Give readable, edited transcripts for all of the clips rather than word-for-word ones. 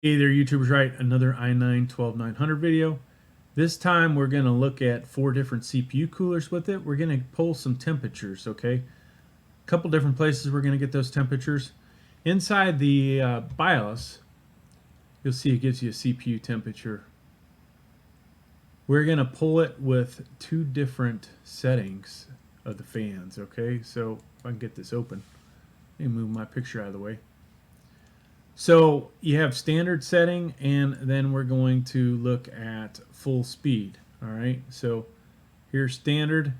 Hey there, YouTubers, right? Another i9-12900 video. This time we're going to look at 4 different CPU coolers with it. We're going to pull some temperatures, okay? A couple different places we're going to get those temperatures. Inside the BIOS, you'll see it gives you a CPU temperature. We're going to pull it with 2 different settings of the fans, okay? So if I can get this open, let me move my picture out of the way. So you have standard setting, and then we're going to look at full speed. All right, so here's standard,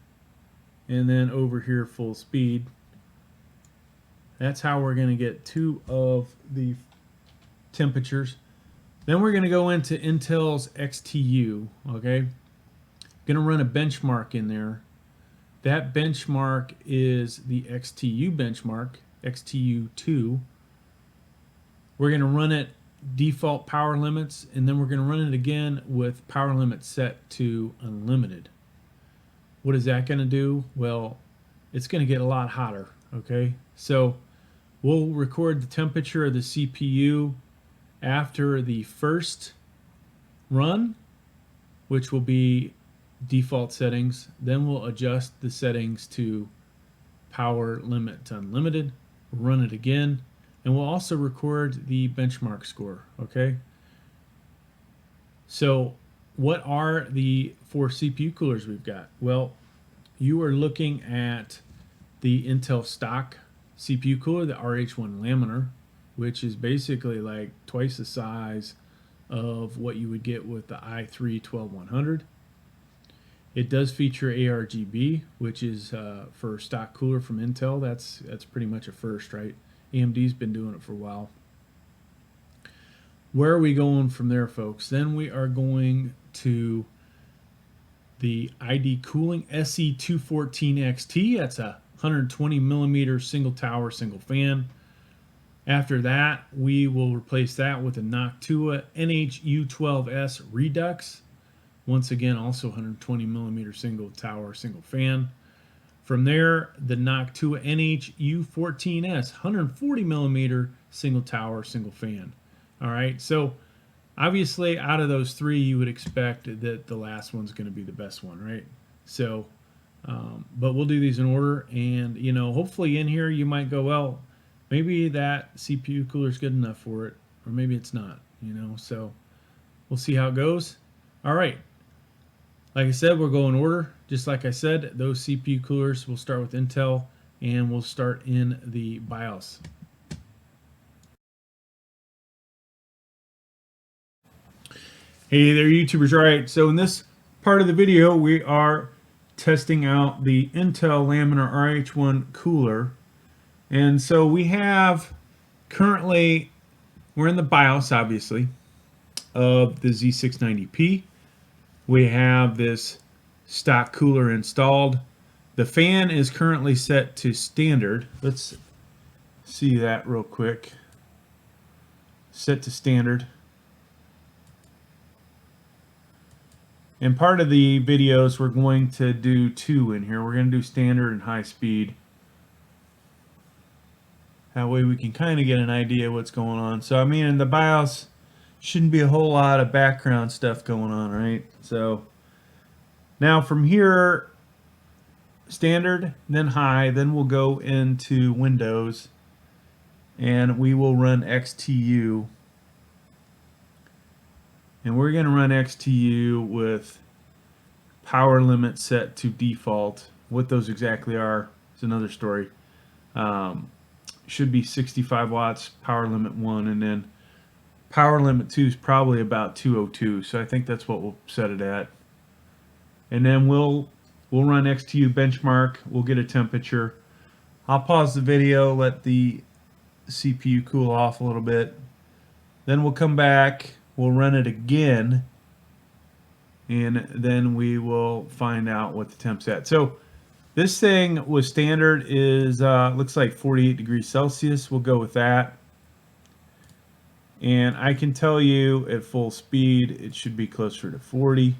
and then over here full speed. That's how we're going to get 2 of the temperatures. Then we're going to go into Intel's XTU. Okay, going to run a benchmark in there. That benchmark is the XTU benchmark, XTU2. We're going to run it default power limits, and then we're going to run it again with power limit set to unlimited. What is that going to do? Well, it's going to get a lot hotter, okay? So we'll record the temperature of the CPU after the first run, which will be default settings. Then we'll adjust the settings to power limit to unlimited, run it again, and we'll also record the benchmark score, okay? So what are the 4 CPU coolers we've got? Well, you are looking at the Intel stock CPU cooler, the RH1 Laminar, which is basically like twice the size of what you would get with the i3-12100. It does feature ARGB, which is for stock cooler from Intel. That's pretty much a first, right? AMD's been doing it for a while. Where are we going from there, folks? Then we are going to the ID Cooling SE214XT. That's a 120 millimeter single tower, single fan. After that, we will replace that with a Noctua U12S REDUX. Once again, also 120 millimeter single tower, single fan. From there, the Noctua U14S, 140 millimeter single tower, single fan. All right, so obviously out of those 3, you would expect that the last one's going to be the best one, right? So, but we'll do these in order, and hopefully in here you might go, well, maybe that CPU cooler is good enough for it, or maybe it's not. So we'll see how it goes. All right. Like I said, we'll go in order. Just like I said, those CPU coolers, we'll start with Intel, and we'll start in the BIOS. Hey there, YouTubers. All right, so in this part of the video, we are testing out the Intel Laminar RH1 cooler. And so we have currently, we're in the BIOS, obviously, of the Z690P. We have this stock cooler installed. The fan is currently set to standard. Let's see that real quick. Set to standard. And part of the videos we're going to do 2 in here. We're going to do standard and high speed. That way we can kind of get an idea of what's going on. So I mean, in the BIOS, shouldn't be a whole lot of background stuff going on, right? So now from here, standard, then high, then we'll go into Windows, and we will run XTU. And we're going to run XTU with power limit set to default. What those exactly are is another story. Should be 65 watts, power limit 1, and then power limit 2 is probably about 202, so I think that's what we'll set it at. And then we'll run XTU benchmark, we'll get a temperature. I'll pause the video, let the CPU cool off a little bit. Then we'll come back, we'll run it again, and then we will find out what the temp's at. So this thing with standard is, looks like 48 degrees Celsius. We'll go with that. And I can tell you at full speed, it should be closer to 40.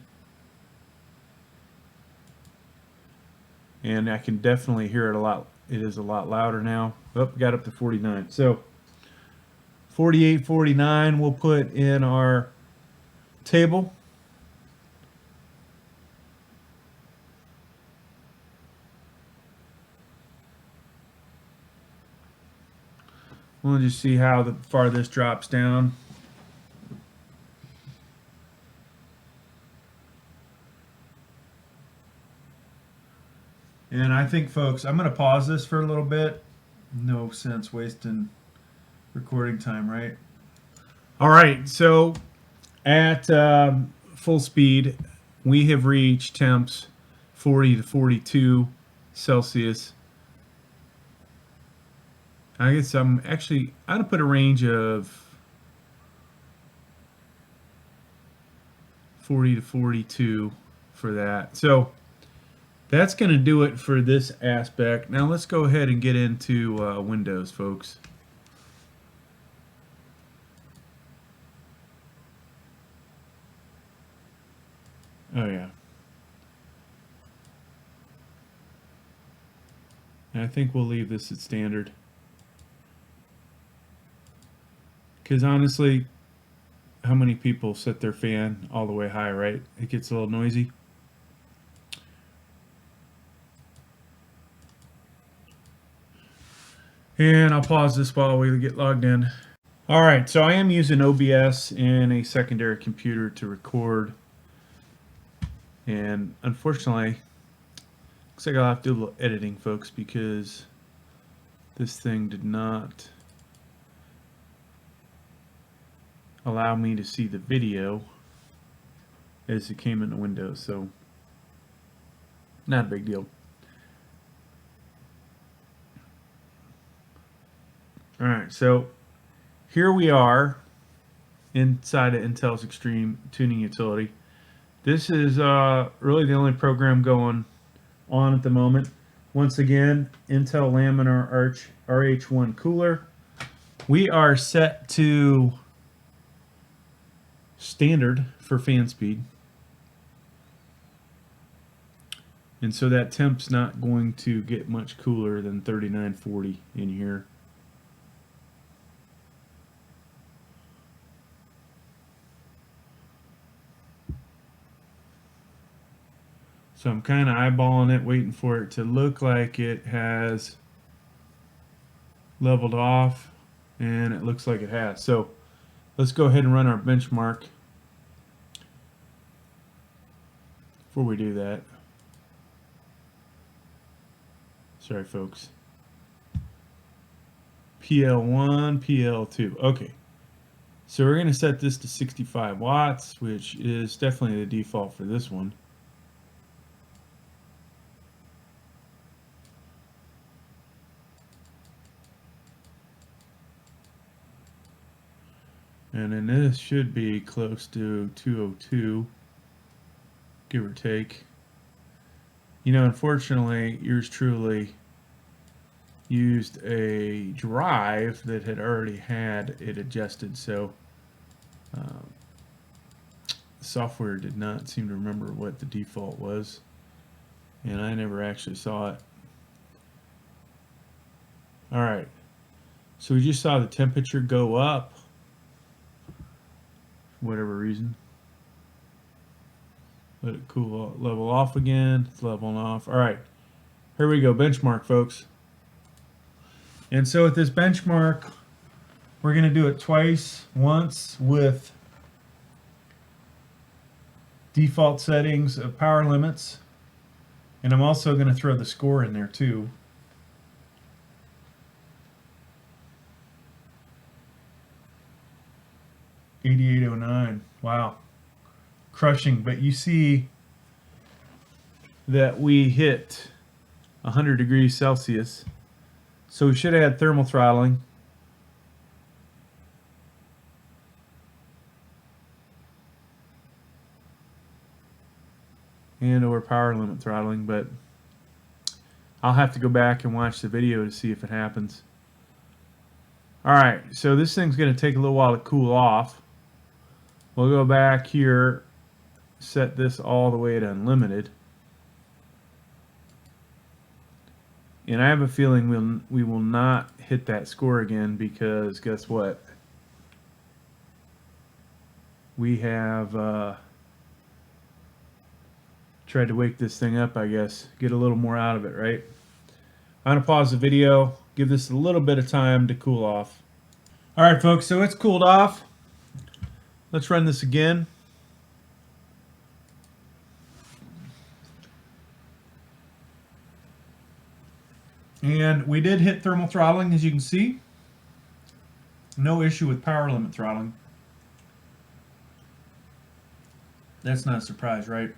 And I can definitely hear it a lot. It is a lot louder now. Oh, got up to 49. So 48, 49 we'll put in our table. We'll just see how far this drops down. And I think, folks, I'm going to pause this for a little bit. No sense wasting recording time, right? All right, so at full speed, we have reached temps 40 to 42 Celsius. I guess I'm going to put a range of 40 to 42 for that. So that's going to do it for this aspect. Now let's go ahead and get into Windows, folks. Oh yeah. And I think we'll leave this at standard. Because honestly, how many people set their fan all the way high, right? It gets a little noisy. And I'll pause this while we get logged in. All right, so I am using OBS and a secondary computer to record. And unfortunately, looks like I'll have to do a little editing, folks, because this thing did not allow me to see the video as it came into Windows, so not a big deal. Alright, so here we are inside of Intel's Extreme Tuning Utility. This is really the only program going on at the moment. Once again, Intel Laminar RH1 cooler. We are set to standard for fan speed. And so that temp's not going to get much cooler than 3940 in here. So I'm kind of eyeballing it, waiting for it to look like it has leveled off, and it looks like it has. So let's go ahead and run our benchmark. Before we do that, sorry folks, PL1, PL2, okay. So we're going to set this to 65 watts, which is definitely the default for this one. And then this should be close to 202, give or take. You know, unfortunately, yours truly used a drive that had already had it adjusted, so software did not seem to remember what the default was, and I never actually saw it. All right, so we just saw the temperature go up. Whatever reason. Let it cool, level off again. It's leveling off. All right, here we go. Benchmark, folks. And so with this benchmark, we're going to do it twice. Once with default settings of power limits, and I'm also going to throw the score in there too. $88.09. Wow. Crushing. But you see that we hit 100 degrees Celsius. So we should have had thermal throttling. And or power limit throttling, but I'll have to go back and watch the video to see if it happens. Alright, so this thing's going to take a little while to cool off. We'll go back here, set this all the way to unlimited. And I have a feeling we will not hit that score again, because guess what? we have tried to wake this thing up, I guess. Get a little more out of it, right? I'm going to pause the video, give this a little bit of time to cool off. Alright folks, so it's cooled off. Let's run this again. And we did hit thermal throttling, as you can see. No issue with power limit throttling. That's not a surprise, right?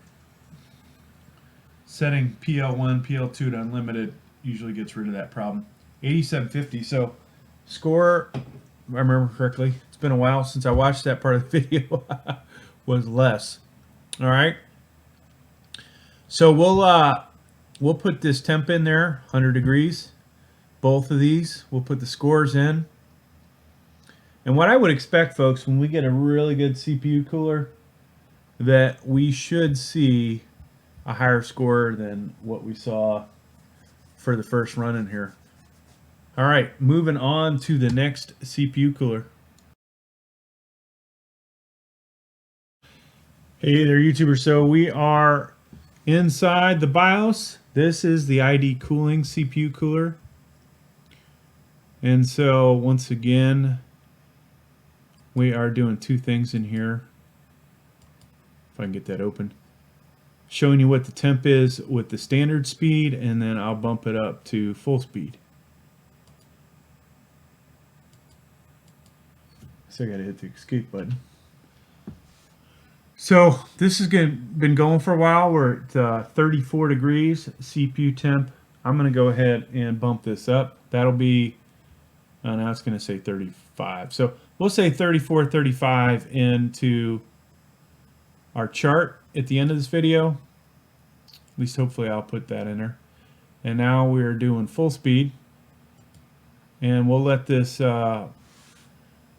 Setting PL1, PL2 to unlimited usually gets rid of that problem. 8750, so score, if I remember correctly, it's been a while since I watched that part of the video, was less. All right. So we'll put this temp in there, 100 degrees. Both of these, we'll put the scores in. And what I would expect, folks, when we get a really good CPU cooler, that we should see a higher score than what we saw for the first run in here. All right, moving on to the next CPU cooler. Hey there, YouTubers. So we are inside the BIOS. This is the ID Cooling CPU cooler. And so once again, we are doing two things in here. If I can get that open. Showing you what the temp is with the standard speed, and then I'll bump it up to full speed. So I gotta hit the escape button. So this has been going for a while. We're at 34 degrees CPU temp. I'm gonna go ahead and bump this up. That'll be, now it's gonna say 35. So we'll say 34, 35 into our chart at the end of this video. At least hopefully I'll put that in there. And now we're doing full speed. And we'll let this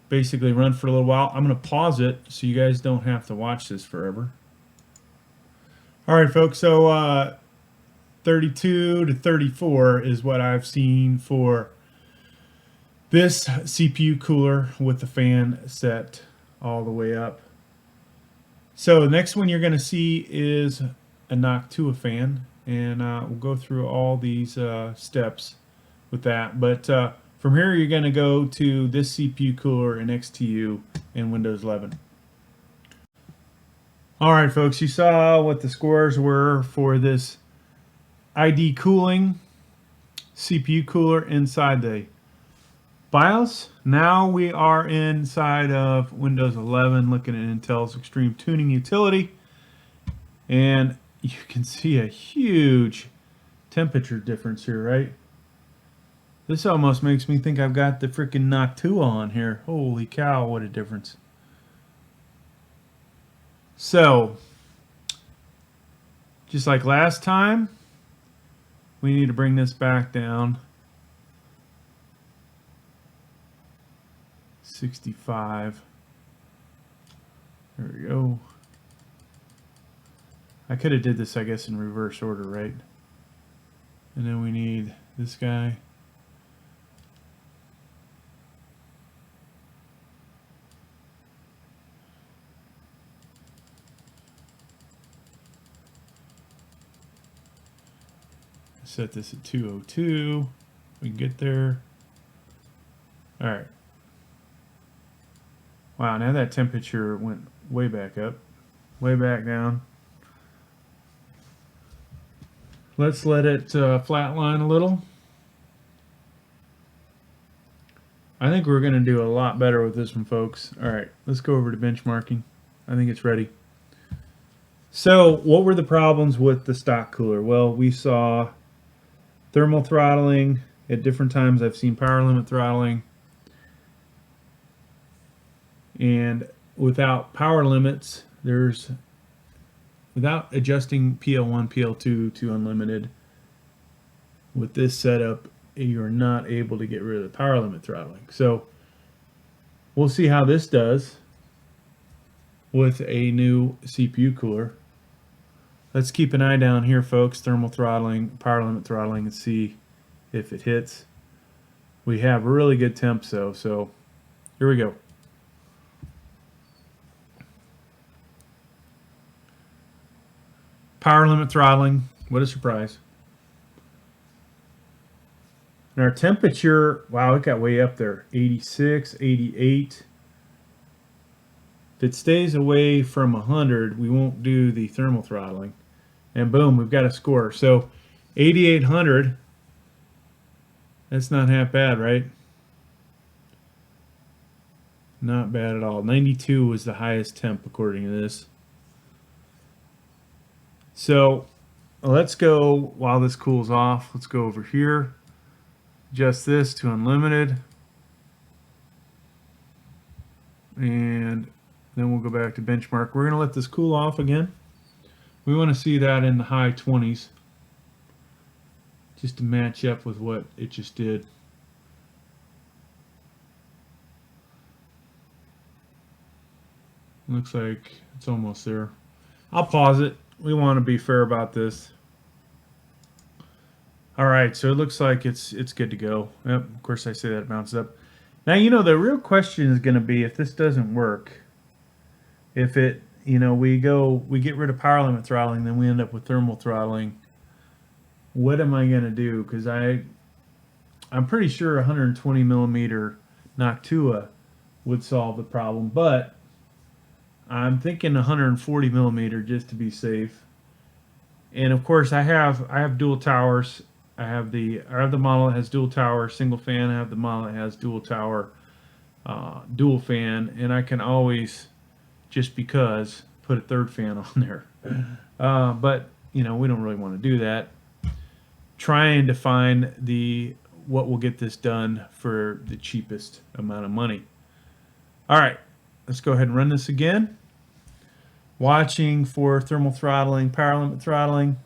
basically run for a little while. I'm going to pause it so you guys don't have to watch this forever. All right, folks. So 32 to 34 is what I've seen for this CPU cooler with the fan set all the way up. So the next one you're going to see is a Noctua fan, and we'll go through all these steps with that. But from here you're going to go to this CPU cooler in XTU and Windows 11. Alright folks, you saw what the scores were for this ID Cooling CPU cooler inside the BIOS. Now we are inside of Windows 11 looking at Intel's Extreme Tuning Utility, and you can see a huge temperature difference here, right? This almost makes me think I've got the freaking Noctua on here. Holy cow, what a difference. So, just like last time, we need to bring this back down. 65. There we go. I could have did this, I guess, in reverse order, right? And then we need this guy. Set this at 202. We can get there. All right. Wow, now that temperature went way back up, way back down. Let's let it flatline a little. I think we're going to do a lot better with this one, folks. All right, let's go over to benchmarking. I think it's ready. So, what were the problems with the stock cooler? Well, we saw thermal throttling at different times. I've seen power limit throttling. And without power limits, without adjusting PL1, PL2 to unlimited, with this setup, you're not able to get rid of the power limit throttling. So we'll see how this does with a new CPU cooler. Let's keep an eye down here, folks. Thermal throttling, power limit throttling, and see if it hits. We have really good temps though, so here we go. Power limit throttling. What a surprise. And our temperature, wow, it got way up there. 86, 88. If it stays away from 100, we won't do the thermal throttling. And boom, we've got a score. So 8800, that's not half bad, right? Not bad at all. 92 was the highest temp according to this. So let's go, while this cools off, let's go over here. Adjust this to unlimited. And then we'll go back to benchmark. We're going to let this cool off again. We want to see that in the high 20s. Just to match up with what it just did. Looks like it's almost there. I'll pause it. We want to be fair about this. All right, so it looks like it's good to go. Yep, of course I say that it bounces up. Now, you know, the real question is going to be if this doesn't work. If it, you know, we get rid of power limit throttling, then we end up with thermal throttling. What am I going to do? Because I'm pretty sure 120 millimeter Noctua would solve the problem, but I'm thinking 140 millimeter just to be safe. And of course, I have dual towers. I have the model that has dual tower, single fan. I have the model that has dual tower, dual fan, and I can always, just because, put a third fan on there. But you know, we don't really want to do that. Trying to find what will get this done for the cheapest amount of money. All right, let's go ahead and run this again. Watching for thermal throttling, power limit throttling.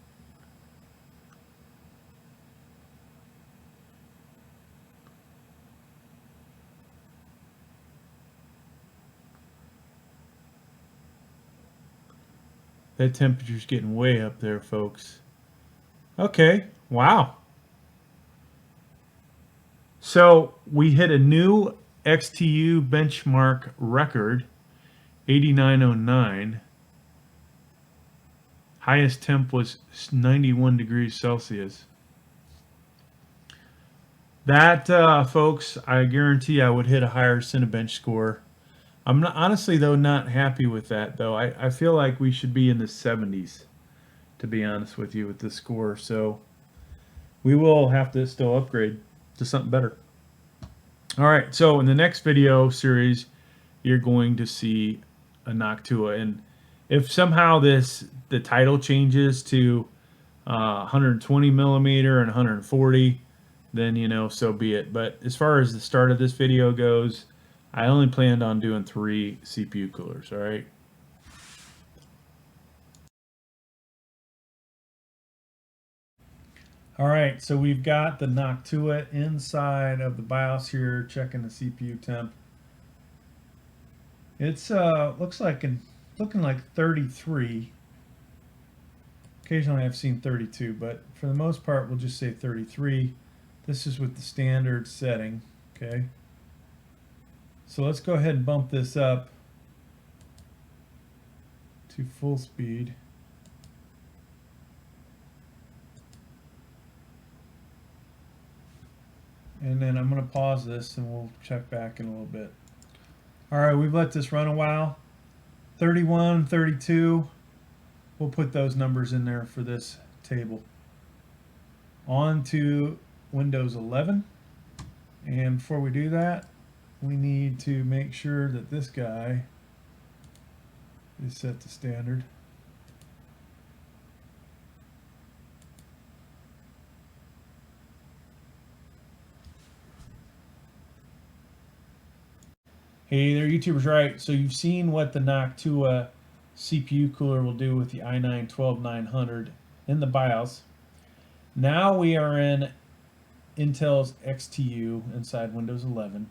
That temperature's getting way up there, folks. Okay, wow. So we hit a new XTU benchmark record, 8909. Highest temp was 91 degrees Celsius. That, folks, I guarantee I would hit a higher Cinebench score. I'm not, honestly, though, not happy with that, though. I feel like we should be in the 70s, to be honest with you, with this score. So we will have to still upgrade to something better. All right, so in the next video series, you're going to see a Noctua. And if somehow the title changes to 120 millimeter and 140, then, you know, so be it. But as far as the start of this video goes, I only planned on doing 3 CPU coolers, all right? All right, so we've got the Noctua inside of the BIOS here, checking the CPU temp. It's looking like 33. Occasionally I've seen 32, but for the most part we'll just say 33. This is with the standard setting, okay? So let's go ahead and bump this up to full speed. And then I'm going to pause this and we'll check back in a little bit. All right, we've let this run a while. 31, 32. We'll put those numbers in there for this table. On to Windows 11. And before we do that, we need to make sure that this guy is set to standard. Hey there, YouTubers, right? So you've seen what the Noctua CPU cooler will do with the i9-12900 in the BIOS. Now we are in Intel's XTU inside Windows 11,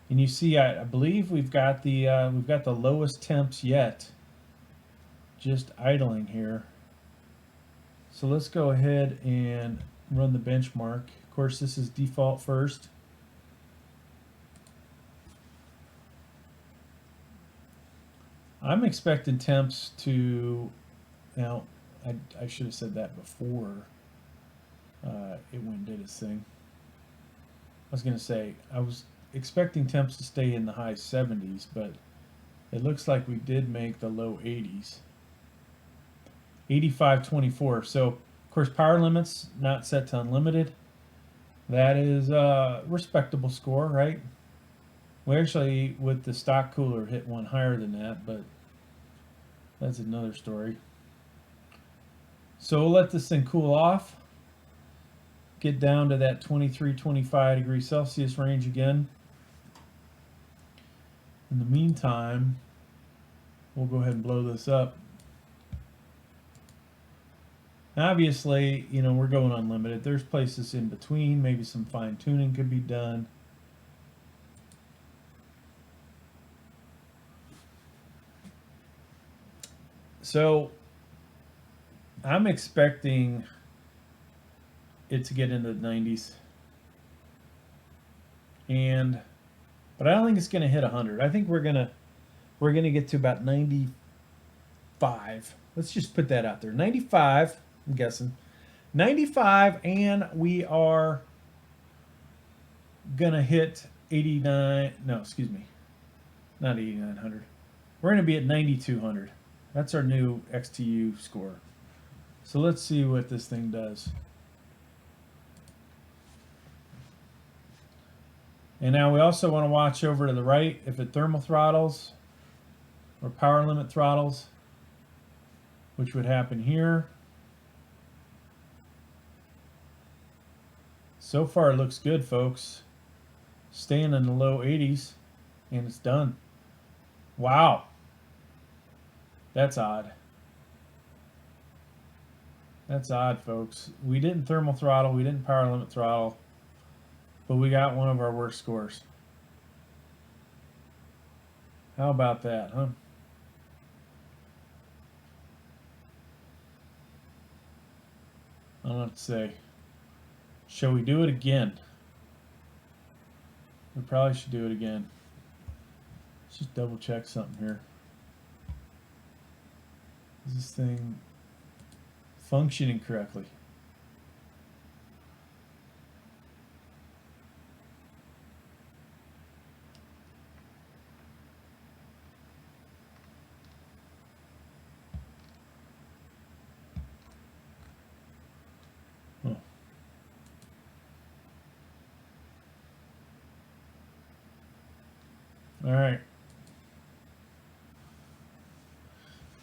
and you see, I believe we've got the lowest temps yet, just idling here. So let's go ahead and run the benchmark. Of course, this is default first. I'm expecting temps to, now, I should have said that before it went and did its thing. I was going to say, I was expecting temps to stay in the high 70s, but it looks like we did make the low 80s. 8524. So, of course, power limits not set to unlimited. That is a respectable score, right? We actually, with the stock cooler, hit one higher than that, but that's another story. So we'll let this thing cool off, get down to that 23, 25 degrees Celsius range again. In the meantime, we'll go ahead and blow this up. Obviously, you know, we're going unlimited. There's places in between. Maybe some fine tuning could be done. So I'm expecting it to get into the 90s. But I don't think it's going to hit 100. I think we're going to get to about 95. Let's just put that out there. 95, I'm guessing. 95, and we are going to hit 89. No, excuse me. Not 8900. We're going to be at 9200. That's our new XTU score. So let's see what this thing does. And now we also want to watch over to the right if it thermal throttles or power limit throttles, which would happen here. So far it looks good, folks. Staying in the low 80s, and it's done. Wow. That's odd. That's odd, folks. We didn't thermal throttle, we didn't power limit throttle, but we got one of our worst scores. How about that, huh? I don't know what to say. Shall we do it again? We probably should do it again. Let's just double check something here. Is this thing functioning correctly? Oh. All right.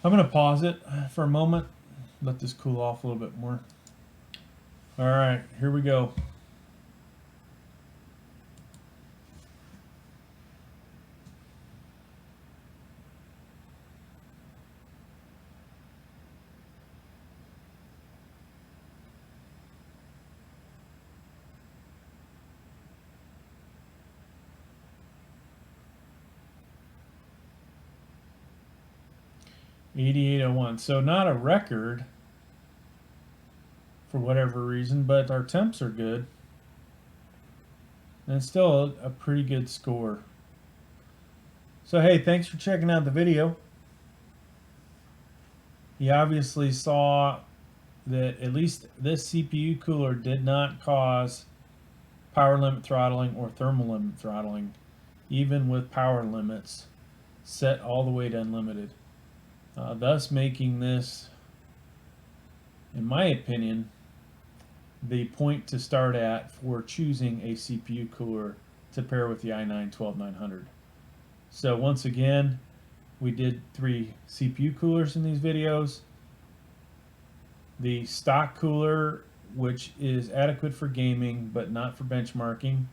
I'm going to pause it for a moment, let this cool off a little bit more. All right, here we go. $88.01. So not a record for whatever reason, but our temps are good. And it's still a pretty good score. So hey, thanks for checking out the video. You obviously saw that at least this CPU cooler did not cause power limit throttling or thermal limit throttling, even with power limits set all the way to unlimited. Thus making this, in my opinion, the point to start at for choosing a CPU cooler to pair with the i9-12900. So once again, we did 3 CPU coolers in these videos. The stock cooler, which is adequate for gaming but not for benchmarking,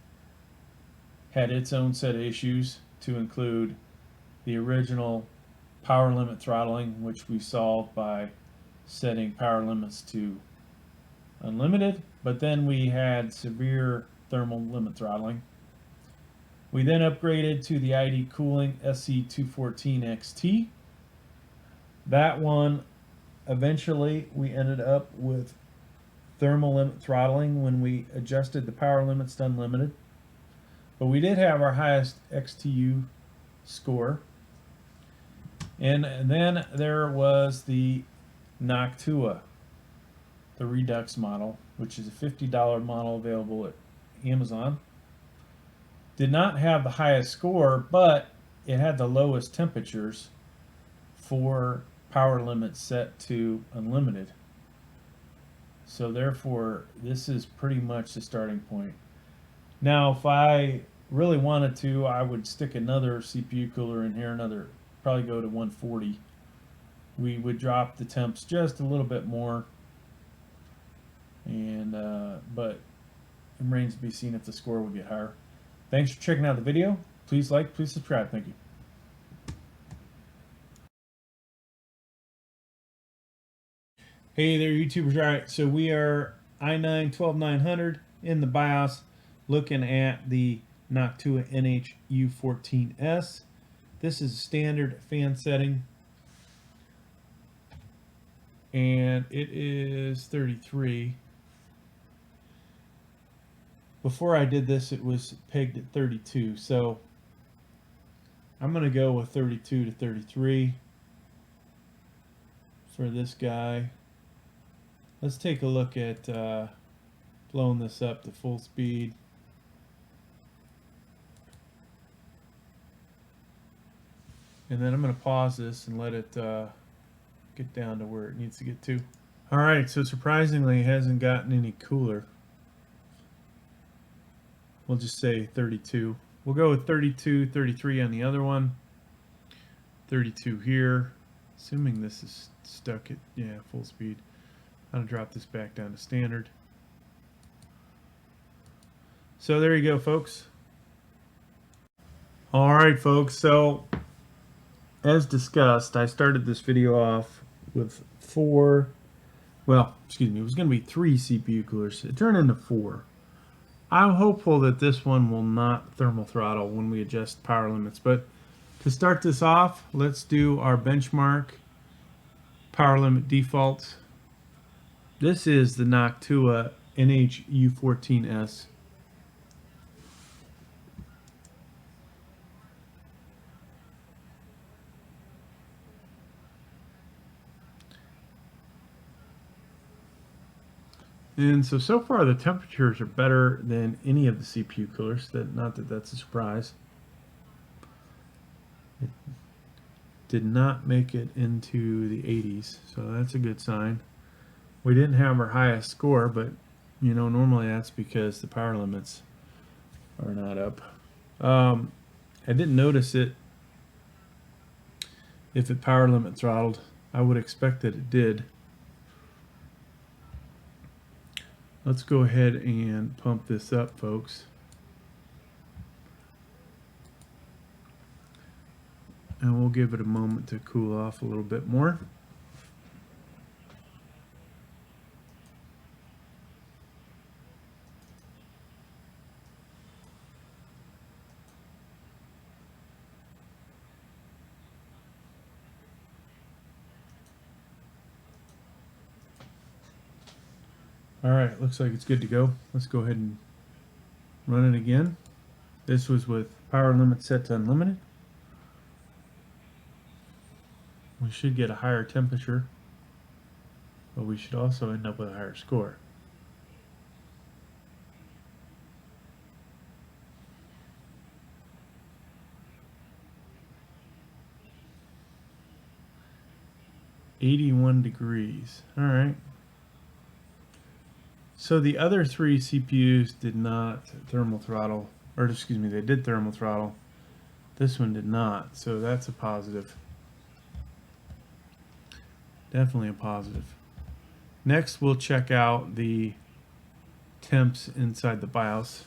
had its own set of issues, to include the original power limit throttling, which we solved by setting power limits to unlimited, but then we had severe thermal limit throttling. We then upgraded to the ID Cooling SC214XT. That one, eventually we ended up with thermal limit throttling when we adjusted the power limits to unlimited, but we did have our highest XTU score. And then there was the Noctua, the REDUX model, which is a $50 model available at Amazon. Did not have the highest score, but it had the lowest temperatures for power limits set to unlimited. So therefore, this is pretty much the starting point. Now, if I really wanted to, I would stick another CPU cooler in here, probably go to 140. We would drop the temps just a little bit more, and but it remains to be seen if the score will get higher. Thanks for checking out the video. Please like, please subscribe. Thank you. Hey there, YouTubers. All right, so we are i9-12900 in the BIOS looking at the Noctua U14S. This is a standard fan setting, and it is 33. Before I did this, it was pegged at 32, so I'm going to go with 32 to 33 for this guy. Let's take a look at blowing this up to full speed. And then I'm going to pause this and let it get down to where it needs to get to. Alright, so surprisingly it hasn't gotten any cooler. We'll just say 32. We'll go with 32, 33 on the other one. 32 here. Assuming this is stuck at, yeah, full speed. I'm going to drop this back down to standard. So there you go, folks. Alright, folks, so as discussed, I started this video off with it was going to be 3 CPU coolers. It turned into 4. I'm hopeful that this one will not thermal throttle when we adjust power limits, but to start this off, let's do our benchmark power limit defaults. This is the Noctua U14S. And so far the temperatures are better than any of the CPU coolers. Not that that's a surprise. It did not make it into the 80s, so that's a good sign. We didn't have our highest score, but you know, normally that's because the power limits are not up. I didn't notice it if it power limit throttled. I would expect that it did. Let's go ahead and pump this up, folks. And we'll give it a moment to cool off a little bit more. Alright, looks like it's good to go. Let's go ahead and run it again. This was with power limit set to unlimited. We should get a higher temperature, but we should also end up with a higher score. $81 degrees. Alright. So the other 3 CPUs did not thermal throttle, or excuse me, they did thermal throttle. This one did not, so that's a positive. Definitely a positive. Next, we'll check out the temps inside the BIOS.